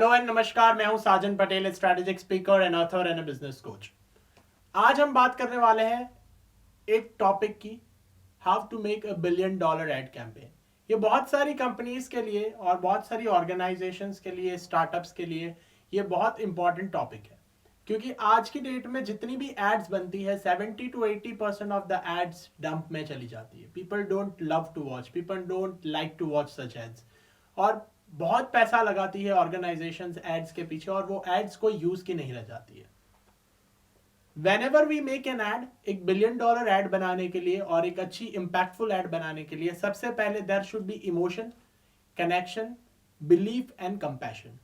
Hello and नमस्कार, मैं हूं Sajan Patel, strategic speaker and author and business coach. आज हम बात करने वाले हैं एक टॉपिक की, how to make a $1 billion ad campaign. ये बहुत सारी कंपनीज के लिए और बहुत सारी ऑर्गेनाइजेशंस के लिए, स्टार्टअप्स के लिए ये बहुत इंपॉर्टेंट टॉपिक है, क्योंकि आज की डेट में जितनी भी एड्स बनती है 70 to 80% of the ads dump में चली जाती है। People don't love to watch, people don't like to watch such ads, और बहुत पैसा लगाती है ऑर्गेनाइजेशंस एड्स के पीछे और वो एड्स को यूज की नहीं रह जाती है। Whenever we make an ad, एक $1 बिलियन एड बनाने के लिए और एक अच्छी इंपैक्टफुल एड बनाने के लिए सबसे पहले there should be emotion, connection, belief and compassion.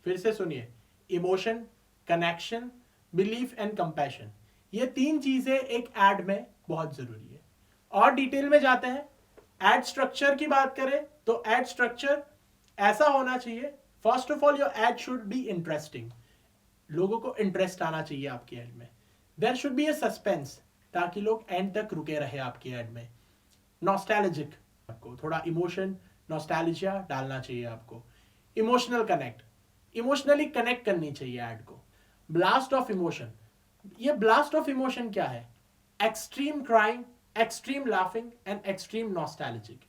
फिर से सुनिए, emotion, connection, belief and compassion, ये तीन चीजें एक एड में बहुत जरूरी है। और डिटेल में जाते हैं। एड स्ट्रक्चर की बात करें तो एड स्ट्रक्चर ऐसा होना चाहिए, first of all your ad should be interesting, लोगों को इंटरेस्ट आना चाहिए आपकी एड में। There should be a suspense, ताकि लोग एंड तक रुके रहे आपकी एड में। नॉस्टैल्जिक, आपको थोड़ा इमोशन, नॉस्टैल्जिया डालना चाहिए आपको। इमोशनल कनेक्ट, इमोशनली कनेक्ट करनी चाहिए एड को। ब्लास्ट ऑफ इमोशन, ये ब्लास्ट ऑफ इमोशन क्या है? Extreme crime, extreme laughing and extreme nostalgic.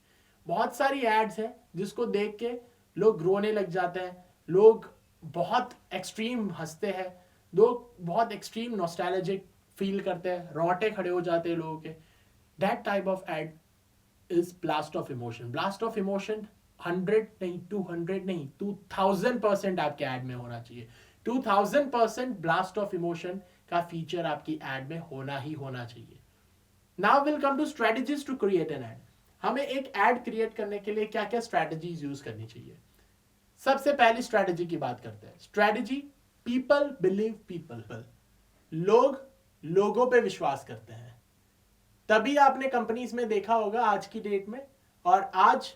बहुत सारी एड्स हैं जिसको देख के लोग रोने लग जाते हैं, लोग बहुत एक्सट्रीम हंसते हैं, लोग बहुत एक्सट्रीम नॉस्टैल्जिक फील करते हैं, रोंगटे खड़े हो जाते हैं लोगों के। That type of ad is blast of emotion. Blast of emotion 100 नहीं, 200 नहीं, 2000% आपके एड में होना चाहिए। 2000% ब्लास्ट ऑफ इमोशन का फीचर आपकी एड में होना ही होना चाहिए। Now will come to strategies to create an ad. हमें एक एड क्रिएट करने के लिए क्या क्या स्ट्रेटजीज यूज करनी चाहिए? सबसे पहली स्ट्रेटजी की बात करते हैं। Strategy, people believe people. लोग लोगों पे विश्वास करते हैं। तभी आपने कंपनीज में देखा होगा आज की डेट में और आज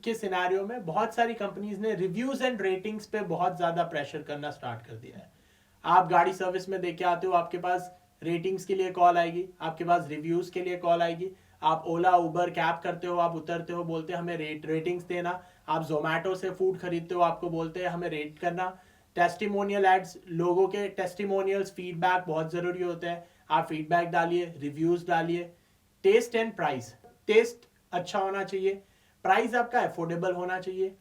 के सिनेरियो में बहुत सारी कंपनीज ने रिव्यूज एंड रेटिंग्स पे बहुत ज्यादा प्रेशर करना स्टार्ट कर दिया है। आप गाड़ी सर्विस में देख के आते हो, आपके पास रेटिंग्स के लिए कॉल आएगी, आपके पास रिव्यूज के लिए कॉल आएगी। आप ओला, उबर, कैब करते हो, आप उतरते हो, बोलते हैं हमें रेटिंग्स देना। आप जोमैटो से फूड खरीदते हो, आपको बोलते हैं हमें रेट करना। टेस्टिमोनियल एड्स, लोगों के टेस्टिमोनियल्स, फीडबैक बहुत जरूरी होते हैं। आप फीडबैक डालिए, रिव्यूज डालिए। टेस्ट एंड प्राइस, टेस्ट अच्छा होना चाहिए, प्राइस आपका अफोर्डेबल होना चाहिए,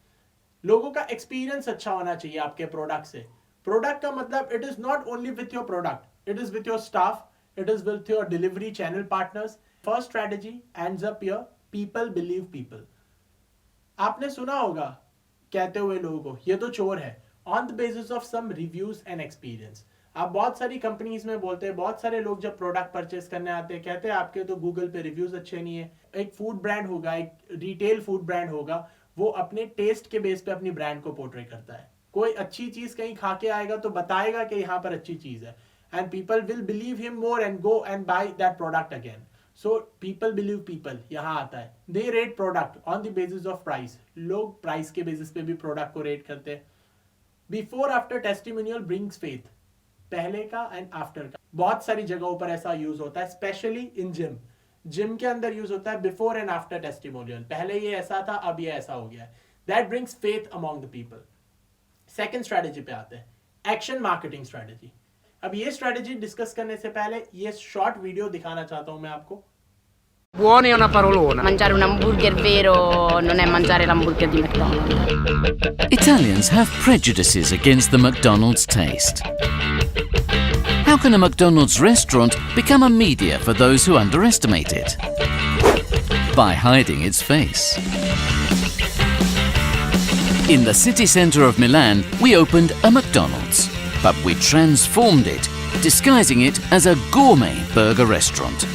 लोगों का एक्सपीरियंस अच्छा होना चाहिए आपके प्रोडक्ट से। प्रोडक्ट का मतलब it is not only with your product, it is with your staff, it is with your delivery channel partners. First strategy ends up your people believe people. आपने सुना होगा कहते हुए लोगों को ये तो चोर है, on the basis of some reviews and experience. आप बहुत सारी कंपनीज में बोलते हैं, बहुत सारे लोग जब प्रोडक्ट परचेस करने आते हैं कहते हैं आपके तो गूगल पे रिव्यूज अच्छे नहीं है। एक फूड ब्रांड होगा, एक रिटेल फूड ब्रांड होगा, वो अपने टेस्ट के बेस पे अपनी ब्रांड को पोर्ट्रे करता है। कोई अच्छी चीज कहीं खा के आएगा तो बताएगा कि यहाँ पर अच्छी चीज है, and people will believe him more and go and buy that product again. So people believe people यहां आता है। They rate product on the basis of price, लोग प्राइस के बेसिस पे भी प्रोडक्ट को रेट करते हैं। Before after testimonial brings faith, पहले का एंड आफ्टर का बहुत सारी जगहों पर ऐसा यूज होता है, स्पेशली इन जिम के अंदर यूज होता है। बिफोर एंड आफ्टर टेस्टिमोनियल, पहले ये ऐसा था, अब ये ऐसा हो गया है। That brings faith among the people. Second strategy पे आते हैं, एक्शन मार्केटिंग स्ट्रेटेजी। अब ये स्ट्रेटेजी डिस्कस करने से पहले ये शॉर्ट वीडियो दिखाना चाहता हूं मैं आपको। Buono è una parolona. Mangiare un hamburger vero non è mangiare l'hamburger di McDonald's. Italians have prejudices against the McDonald's taste. How can a McDonald's restaurant become a media for those who underestimate it? By hiding its face. In the city centre of Milan, we opened a McDonald's, but we transformed it, disguising it as a gourmet burger restaurant.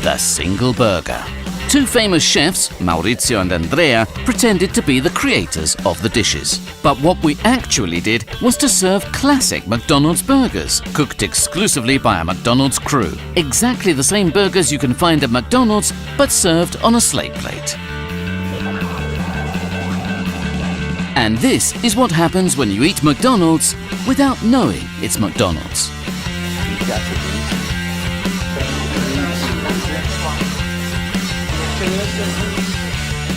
The Single Burger. Two famous chefs, Maurizio and Andrea, pretended to be the creators of the dishes. But what we actually did was to serve classic McDonald's burgers, cooked exclusively by a McDonald's crew. Exactly the same burgers you can find at McDonald's, but served on a slate plate. And this is what happens when you eat McDonald's without knowing it's McDonald's.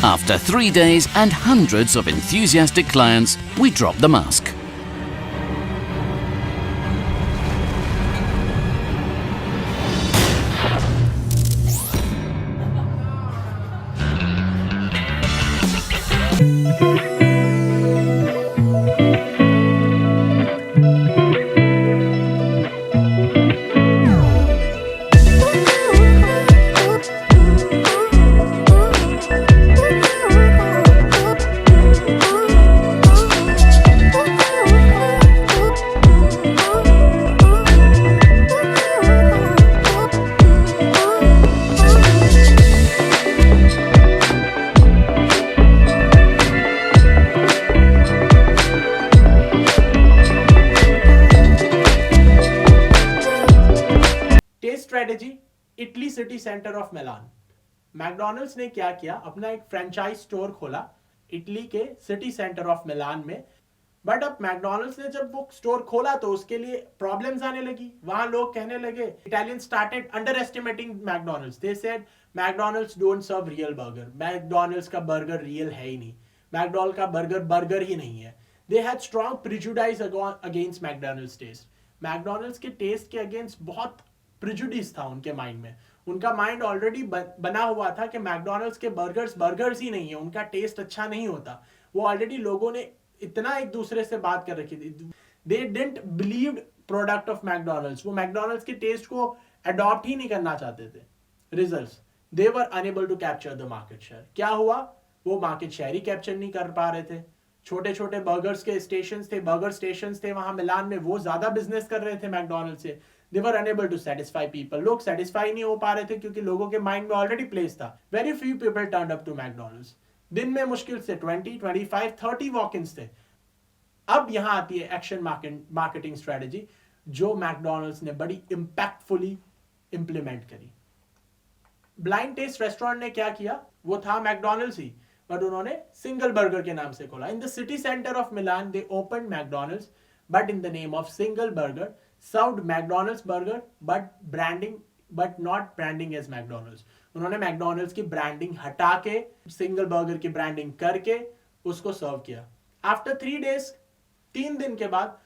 After 3 days and hundreds of enthusiastic clients, we dropped the mask. Strategy, Italy city centre of Milan. McDonald's ने क्या किया, अपना एक franchise store खोला Italy के city centre of मिलान में। But अब McDonald's ने जब वो स्टोर खोला तो उसके लिए प्रॉब्लम्स आने लगी। वहां लोग कहने लगे, Italians started underestimating McDonald's. They said McDonald's don't serve real burger, McDonald's का बर्गर रियल है ही नहीं, मैकडॉनल्ड का बर्गर बर्गर ही नहीं है। They had strong prejudice against McDonald's taste. McDonald's के टेस्ट के अगेंस्ट बहुत प्रिजुडिस था उनके माइंड में। उनका माइंड ऑलरेडी बना हुआ था कि मैकडॉनल्ड्स के बर्गर्स ही नहीं है, उनका टेस्ट अच्छा नहीं होता। वो ऑलरेडी लोगों ने इतना एक दूसरे से बात कर रखी थी। They didn't believe product of McDonald's, वो मैकडॉनल्ड्स के टेस्ट को अडॉप्ट ही नहीं करना चाहते थे। Results, they were unable to capture the market share. क्या हुआ, वो मार्केट शेयर ही कैप्चर नहीं कर पा रहे थे। छोटे छोटे बर्गर स्टेशन थे वहां मिलान में, वो ज्यादा बिजनेस कर रहे थे मैकडॉनल्ड से। They were unable to satisfy people, लोग सेटिस्फाई नहीं हो पा रहे थे क्योंकि लोगों के माइंड में ऑलरेडी प्लेस था। Very few people turn up to McDonald's. दिन में मुश्किल से 20, 25, 30 वॉक-इन्स थे। अब यहां आती है एक्शन मार्केटिंग स्ट्रेटेजी, जो मैकडॉनल्ड्स ने बड़ी इंपैक्टफुली इंप्लीमेंट करी। ब्लाइंड टेस्ट रेस्टोरेंट ने क्या किया, वो था मैकडॉनल्ड्स ही, बट उन्होंने सिंगल बर्गर के नाम से खोला। In the city centre of Milan they open McDonald's, but in the name of single burger, served McDonald's burger but not branding as McDonald's. उन्होंने मैकडॉनल्ड्स की ब्रांडिंग हटा के सिंगल बर्गर की ब्रांडिंग करके उसको सर्व किया। आफ्टर 3 days, 3 दिन के बाद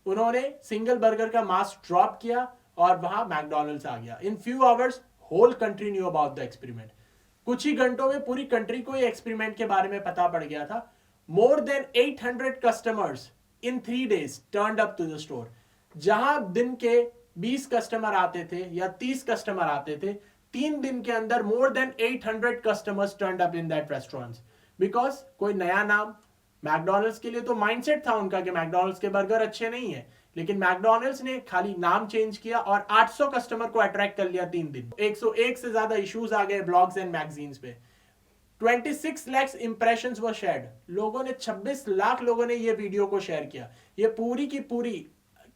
उन्होंने सिंगल बर्गर का मास ड्रॉप किया और वहां मैकडॉनल्ड्स आ गया। In few hours whole country knew about the experiment. कुछ ही घंटों में पूरी कंट्री को ये एक्सपेरिमेंट के बारे में पता पड़ गया था। More than 800 customers in 3 days turned up to the store. जहां दिन के 20 कस्टमर आते थे या 30 कस्टमर आते थे, 3 दिन के अंदर मोर than 800 customers turned up in that restaurants. Because कोई नया नाम, मैकडॉनल्ड्स के लिए तो माइंडसेट था उनका कि मैकडॉनल्ड्स के बर्गर अच्छे नहीं है, लेकिन मैकडॉनल्ड्स ने खाली नाम चेंज किया और 800 कस्टमर को अट्रैक्ट कर लिया 3 दिन। 101 से ज्यादा इश्यूज आ गए ब्लॉग्स एंड मैगजीन्स पे। 26 lakhs इंप्रेशंस वर शेयर्ड। लोगों ने 26 लाख लोगों ने ये वीडियो को शेयर किया। ये पूरी की पूरी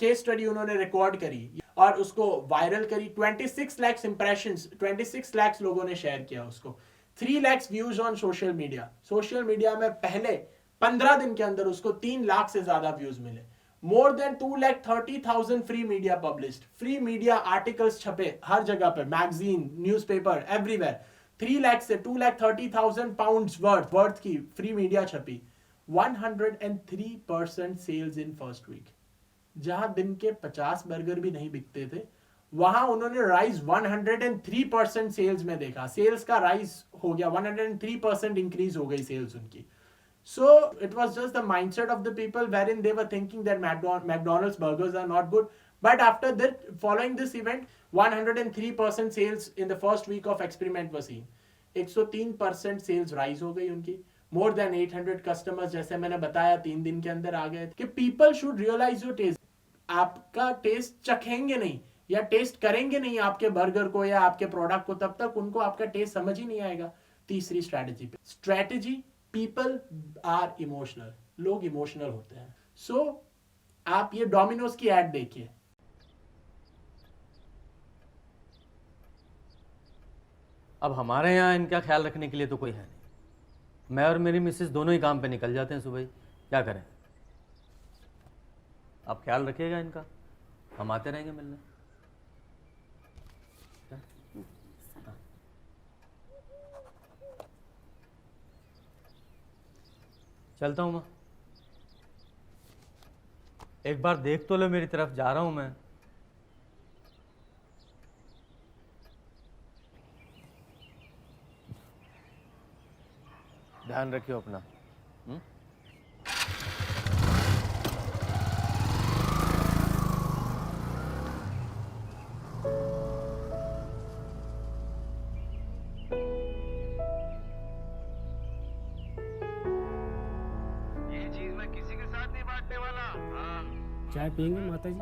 केस स्टडी उन्होंने रिकॉर्ड करी और उसको वायरल करी। 26 lakhs इंप्रेशंस, 26 lakhs लोगों ने शेयर किया उसको। 3 lakhs views on social media. Social media में पहले 15 दिन के अंदर उसको 3 लाख से ज्यादा व्यूज मिले। More than 2,30,000 free media published. Free media articles छपे हर जगह पे, मैगजीन, न्यूज़पेपर, एवरीवेयर। 3 लाख से 2,30,000 पाउंड्स वर्थ की फ्री मीडिया छपी। 103% सेल्स इन फर्स्ट वीक। जहां दिन के 50 बर्गर भी नहीं बिकते थे, वहां उन्होंने राइज 103% सेल्स में देखा। सेल्स का राइज हो गया, 103% इंक्रीज हो गई सेल्स उनकी। So it was just the mindset of the people wherein they were thinking that McDonald's burgers are not good. But after that, following this event, 103% sales in the first week of experiment were seen. 103% sales rise हो गई उनकी। More than 800 customers, जैसे मैंने बताया, 3 दिन के अंदर आ गए कि people should realize your taste. आपका टेस्ट चखेंगे नहीं या टेस्ट करेंगे नहीं आपके बर्गर को या आपके प्रोडक्ट को, तब तक उनको आपका टेस्ट समझ ही नहीं आएगा। तीसरी स्ट्रैटेजी पे, स्ट्रैटेजी People are emotional, लोग इमोशनल होते हैं। So, आप ये डोमिनोज की एड देखिए। अब हमारे यहाँ इनका ख्याल रखने के लिए तो कोई है नहीं। मैं और मेरी मिसेस दोनों ही काम पे निकल जाते हैं सुबह ही। क्या करें? आप ख्याल रखिएगा इनका, हम आते रहेंगे मिलने। चलता हूँ मैं। एक बार देख तो लो मेरी तरफ, जा रहा हूँ मैं। ध्यान रखियो अपना। चाय पियेंगे माता जी?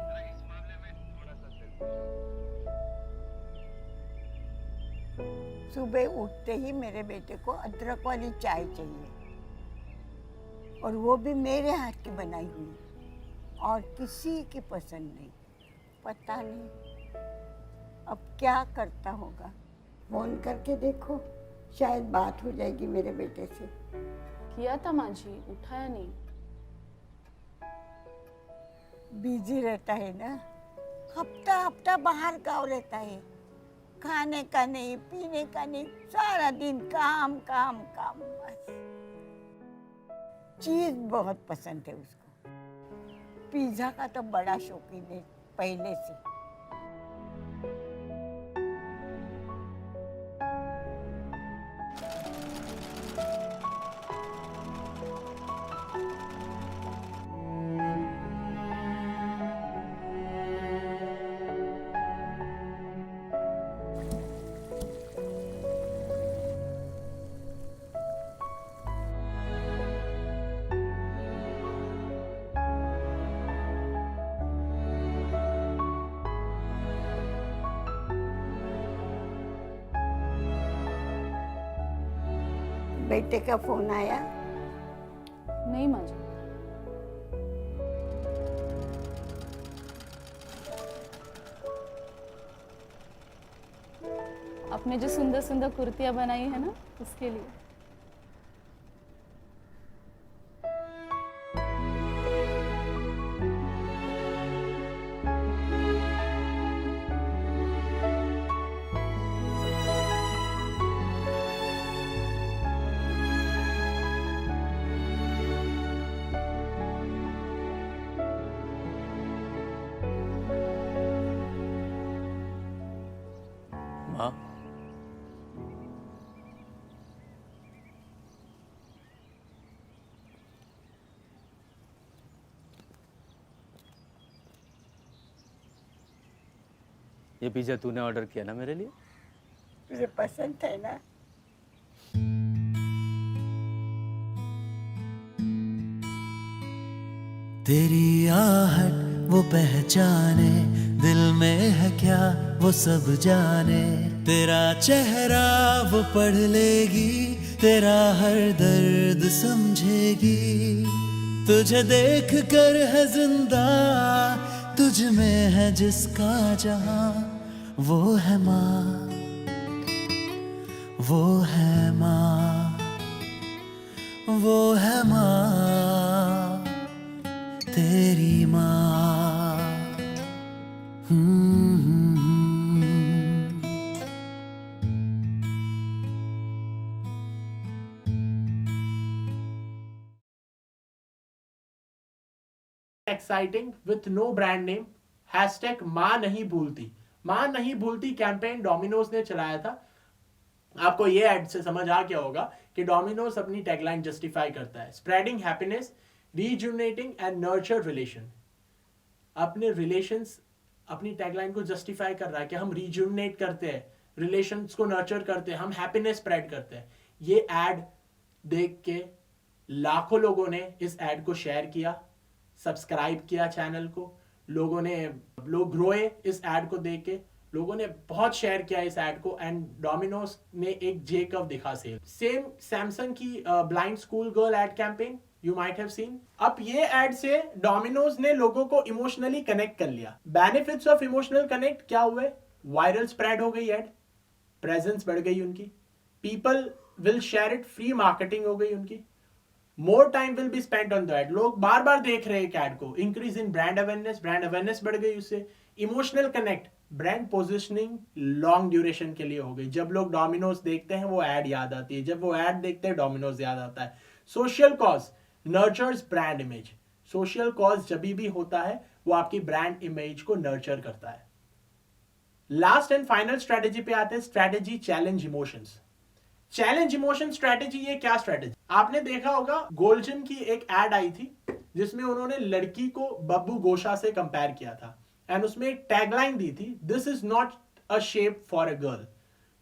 सुबह उठते ही मेरे बेटे को अदरक वाली चाय चाहिए, और वो भी मेरे हाथ की बनाई हुई, और किसी की पसंद नहीं। पता नहीं अब क्या करता होगा। फोन करके देखो, शायद बात हो जाएगी मेरे बेटे से। किया था माँ जी, उठाया नहीं। बिजी रहता है ना, हफ्ता हफ्ता बाहर गाँव रहता है, खाने का नहीं, पीने का नहीं, सारा दिन काम काम काम बस। चीज बहुत पसंद है उसको, पिज्जा का तो बड़ा शौकीन है पहले से। बेटे का फोन आया? नहीं माँ जी। आपने जो सुंदर सुंदर कुर्तियां बनाई है ना, उसके लिए। माँ, ये पिज्जा तूने ऑर्डर किया ना मेरे लिए? तुझे पसंद है ना? तेरी आहट वो पहचाने, दिल में है क्या वो सब जाने। तेरा चेहरा वो पढ़ लेगी, तेरा हर दर्द समझेगी। तुझे देख कर है जिंदा, तुझ में है जिसका जहां। वो है माँ, वो है माँ, वो है माँ, तेरी माँ। Exciting with no brand name, hashtag मां नहीं भूलती। मां नहीं भूलती कैंपेन डोमिनोज ने चलाया था। आपको ये एड से समझ आ गया होगा कि डोमिनोज अपनी टैगलाइन जस्टिफाई करता है, spreading happiness, rejuvenating and nurture relation. अपने रिलेशंस, अपनी टैगलाइन को जस्टिफाई कर रहा है कि हम रीजुनेट करते हैं, रिलेशंस को नर्चर करते हैं, हम हैप्पीनेस स्प्रेड करते हैं। ये एड देख के लाखों लोगों ने इस एड को शेयर किया, सब्सक्राइब किया चैनल को। लोग ग्रोए इस एड को देख के, लोगों ने बहुत शेयर किया इस एड को। एंड डोमिनोज ने एक जे कर्व दिखा सेल। सेम सैमसंग की blind school girl ad campaign you might have seen. अब ये एड से डोमिनोज ने लोगों को इमोशनली कनेक्ट कर लिया। बेनिफिट्स ऑफ इमोशनल कनेक्ट क्या हुए? वायरल स्प्रेड हो गई एड, प्रेजेंस बढ़ गई उनकी, people will share it, free marketing हो गई उनकी, more time will be spent on the ad. लोग बार बार देख रहे हैं एक एड को, इंक्रीज इन ब्रांड अवेयरनेस बढ़ गई उससे। Emotional connect, brand positioning long duration के लिए हो गई। जब लोग डोमिनोज देखते हैं वो एड याद आती है, जब वो एड देखते हैं डोमिनोज याद आता है। Social cause nurtures brand image. Social cause जब भी होता है वो आपकी ब्रांड इमेज को नर्चर करता है। लास्ट एंड फाइनल स्ट्रेटेजी पे आते हैं, strategy challenge emotions. Challenge emotion strategy, ये क्या स्ट्रेटेजी? आपने देखा होगा गोल्डन की एक एड आई थी जिसमें उन्होंने लड़की को बब्बू गोशा से कंपेयर किया था एंड उसमें एक टैगलाइन दी थी, this is not a shape for a girl,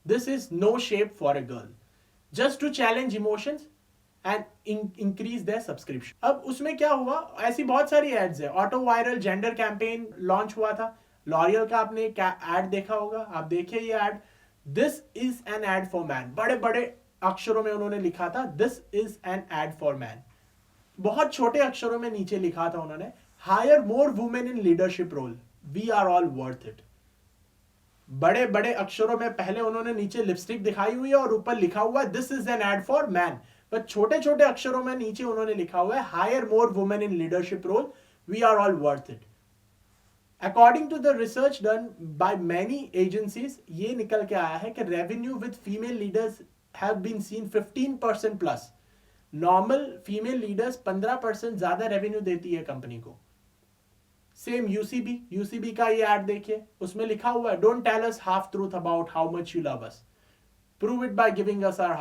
this is no shape for a girl, just to challenge emotions and increase their subscription. अब उसमें क्या हुआ, ऐसी बहुत सारी एड्स है। Auto viral gender campaign launch हुआ था, लॉरियल का आपने एड देखा होगा, आप देखिए ये ad, this is an ad for man. बड़े बड़े अक्षरों में उन्होंने लिखा था, this is an ad for man. बहुत छोटे अक्षरों में नीचे लिखा था उन्होंने, hire more women in leadership role, we are all worth it. बड़े बड़े अक्षरों में पहले उन्होंने नीचे लिपस्टिक दिखाई हुई है और ऊपर लिखा हुआ है this is an ad for man, पर छोटे छोटे अक्षरों में नीचे उन्होंने लिखा हुआ है hire more women in leadership role, we are all worth it. According to the research done by many agencies, ये निकल के आया है कि revenue with female leaders have been seen 15% plus. Normal female leaders 15% ज्यादा रेवेन्यू देती है company को। सेम यूसीबी का ये एड देखिए, उसमें लिखा हुआ है don't tell us half truth about how much you love us, prove it by giving us our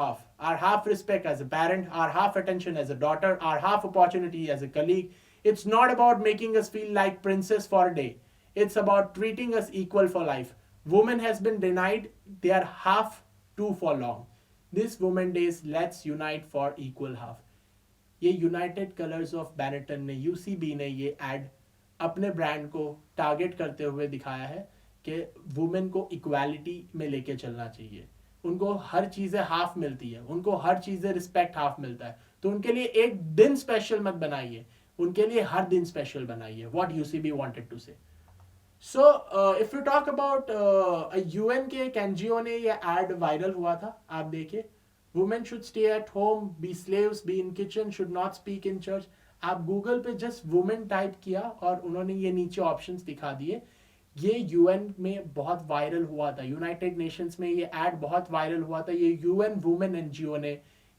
half respect as a parent, our half attention as a daughter, our half opportunity as a colleague. It's not about making us feel like princess for a day, it's about treating us equal for life. Women has been denied their half too for long. This Women Days, let's unite for equal half. ये United colours of बैनेटन ने, UCB ने ये add अपने brand को target करते हुए दिखाया है कि वुमेन को इक्वालिटी में लेके चलना चाहिए। उनको हर चीजें हाफ मिलती है, उनको हर चीजें रिस्पेक्ट हाफ मिलता है, तो उनके लिए एक दिन स्पेशल मत बनाइए, उनके लिए हर दिन स्पेशल बनाइए। व्हाट यूसीबी वांटेड टू से। So if you talk about UN के एक एनजीओ ने ये एड वायरल हुआ था, आप देखिए, women should stay at home, be slaves, be in kitchen, should not speak in church. आप गूगल पे जस्ट वुमेन टाइप किया और उन्होंने ये नीचे ऑप्शंस दिखा दिए। ये यूएन में बहुत वायरल हुआ था, यूनाइटेड नेशंस में ये एड बहुत वायरल हुआ था। ये यूएन वुमेन एनजीओ ने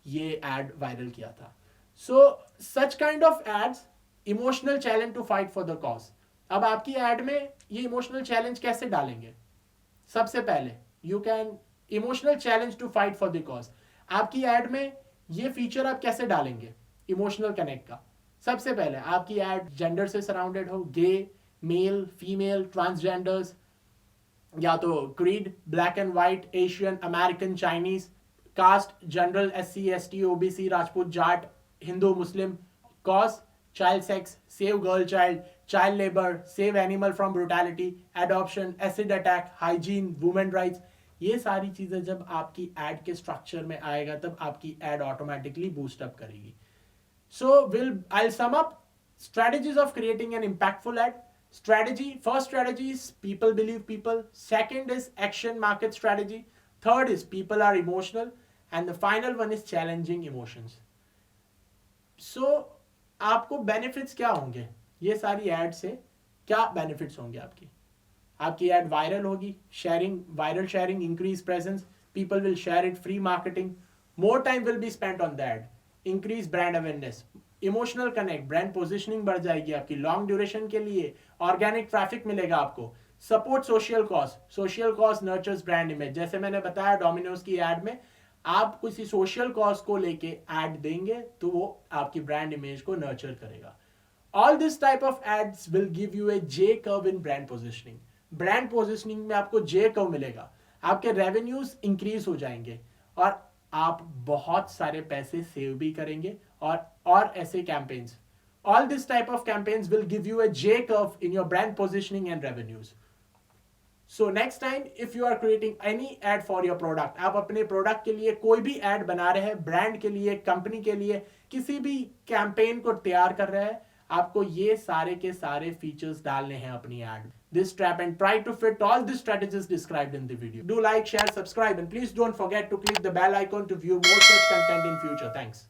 ये एड वायरल किया था। So such kind of ads, emotional challenge to fight for the cause. अब आपकी एड में ये इमोशनल चैलेंज कैसे डालेंगे? सबसे पहले you can emotional challenge to fight for the cause. आपकी एड में ये फीचर आप कैसे डालेंगे इमोशनल कनेक्ट का? सबसे पहले आपकी एड जेंडर से सराउंडेड हो, गे, मेल, फीमेल, ट्रांसजेंडर्स, या तो creed, black and white, Asian, American, Chinese, caste, general, SC, ST, OBC, Rajput, Jat, Hindu, Muslim, cause, child sex, save girl child, child labour, save animal from brutality, adoption, acid attack, hygiene, women rights. ये सारी चीजें जब आपकी add के structure में आएगा तब आपकी एड ऑटोमेटिकली बूस्ट अप करेगी। सो I'll sum up strategies of creating an impactful ad. First strategy is people believe people. Second is action market strategy. Third is people are emotional. And the final one is challenging emotions. So आपको benefits क्या होंगे ये सारी add से? क्या benefits होंगे आपकी add viral होगी, viral sharing, increase presence, people will share it, free marketing, more time will be spent on the ad, increase brand awareness, emotional connect, brand positioning बढ़ जाएगी आपकी, लॉन्ग ड्यूरेशन के लिए ऑर्गेनिक ट्रैफिक मिलेगा आपको, support social cause nurtures brand image. जैसे मैंने बताया डोमिनोज की एड में, आप किसी सोशल कॉज को लेके एड देंगे तो वो आपकी ब्रांड इमेज को नर्चर करेगा। All this type of ads will give you a J curve in brand positioning. Brand positioning में आपको जे कर्व मिलेगा, आपके रेवेन्यूज इंक्रीज हो जाएंगे और आप बहुत सारे पैसे सेव भी करेंगे। और ऐसे campaigns, all this type of campaigns will give you a J curve in your brand positioning and revenues. So next time if you are creating any ad for your product, आप अपने product के लिए कोई भी add बना रहे हैं, brand के लिए, कंपनी के लिए, किसी भी कैंपेन को तैयार कर रहे हैं, आपको ये सारे के सारे फीचर्स डालने हैं अपनी add. This trap and try to fit all the strategies described in the video. Do like, share, subscribe and please don't forget to click the bell icon to view more such content in future. Thanks.